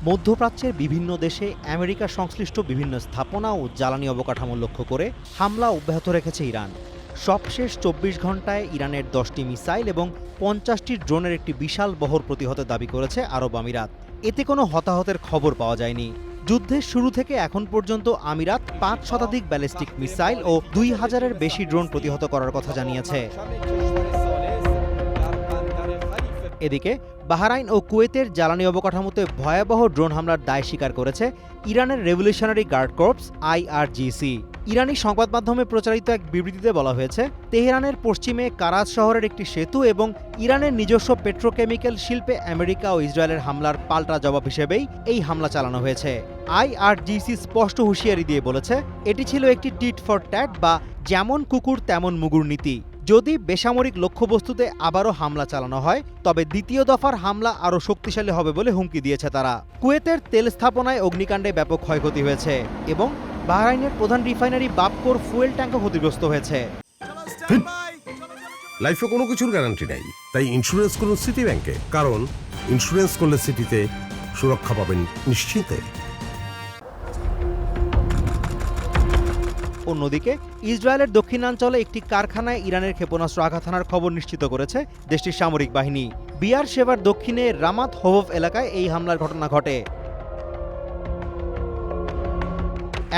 মধ্যপ্রাচ্যের বিভিন্ন দেশে আমেরিকা সংশ্লিষ্ট বিভিন্ন স্থাপনা ও জ্বালানি অবকাঠামো লক্ষ্য করে হামলা অব্যাহত রেখেছে ইরান। সবশেষ ২৪ ঘণ্টায় ইরানের ১০টি মিসাইল এবং ৫০টি ড্রোনের একটি বিশাল বহর প্রতিহতের দাবি করেছে আরব আমিরাত। এতে কোনো হতাহতের খবর পাওয়া যায়নি। যুদ্ধের শুরু থেকে এখন পর্যন্ত আমিরাত ৫ শতাধিক ব্যালিস্টিক মিসাইল ও ২,০০০-এর বেশি ড্রোন প্রতিহত করার কথা জানিয়েছে। এদিকে বাহরাইন ও কুয়েতের জ্বালানি অবকাঠামোতে ভয়াবহ ড্রোন হামলার দায় স্বীকার করেছে ইরানের রেভলিউশনারি গার্ড কর্পস IRGC। ইরানি সংবাদ মাধ্যমে প্রচারিত এক বিবৃতিতে বলা হয়েছে, তেহরানের পশ্চিমে কারাজ শহরের একটি সেতু এবং ইরানের নিজস্ব পেট্রোকেমিক্যাল শিল্পে আমেরিকা ও ইসরায়েলের হামলার পাল্টা জবাব হিসেবেই এই হামলা চালানো হয়েছে। IRGC স্পষ্ট হুঁশিয়ারি দিয়ে বলেছে, এটি ছিল একটি টিট ফর ট্যাট বা যেমন কুকুর তেমন মুগুর নীতি। যদি বেসামরিক লক্ষ্যবস্তুতে আবারও হামলা চালানো হয় তবে দ্বিতীয় দফার হামলা আরও শক্তিশালী হবে বলে হুমকি দিয়েছে তারা। কুয়েতের তেল স্থাপনায় অগ্নিকাণ্ডে ব্যাপক ক্ষয়ক্ষতি হয়েছে এবং বাহরাইনের প্রধান রিফাইনারি বাবকোর ফুয়েল ট্যাঙ্কও ক্ষতিগ্রস্ত হয়েছে। লাইফে কোনো কিছুর গ্যারান্টি নেই, তাই ইন্স্যুরেন্স করুন সিটি ব্যাংকে, কারণ ইন্স্যুরেন্স করলে সিটিতে সুরক্ষা পাবেন নিশ্চিন্তে। অন্যদিকে ইসরায়েলের দক্ষিণাঞ্চলে একটি কারখানায় ইরানের ক্ষেপণাস্ত্র আঘাত হানার খবর নিশ্চিত করেছে দেশটির সামরিক বাহিনী। বিয়ার শেবার দক্ষিণে রামাত হোভভ এলাকায় এই হামলার ঘটনা ঘটে।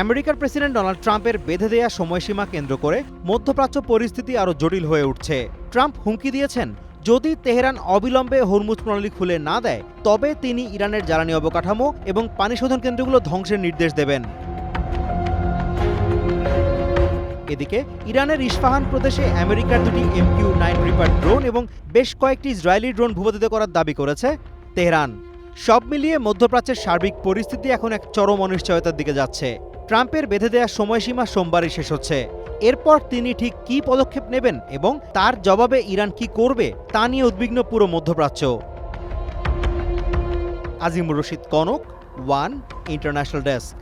আমেরিকার প্রেসিডেন্ট ডোনাল্ড ট্রাম্পের বেঁধে দেয়া সময়সীমা কেন্দ্র করে মধ্যপ্রাচ্য পরিস্থিতি আরও জটিল হয়ে উঠছে। ট্রাম্প হুমকি দিয়েছেন, যদি তেহরান অবিলম্বে হরমুজ প্রণালী খুলে না দেয় তবে তিনি ইরানের জ্বালানি অবকাঠামো এবং পানি শোধন কেন্দ্রগুলো ধ্বংসের নির্দেশ দেবেন। এদিকে ইরানের ইস্পাহান প্রদেশে আমেরিকার দুটি MQ-9 রিপার ড্রোন এবং বেশ কয়েকটি ইসরায়েলি ড্রোন ভূপাতিত করার দাবি করেছে তেহরান। সব মিলিয়ে মধ্যপ্রাচ্যের সার্বিক পরিস্থিতি এখন এক চরম অনিশ্চয়তার দিকে যাচ্ছে। ট্রাম্পের বেঁধে দেওয়া সময়সীমা সোমবারই শেষ হচ্ছে। এরপর তিনি ঠিক কী পদক্ষেপ নেবেন এবং তার জবাবে ইরান কি করবে তা নিয়ে উদ্বিগ্ন পুরো মধ্যপ্রাচ্য। Azimur Rashid Kanak, one international desk.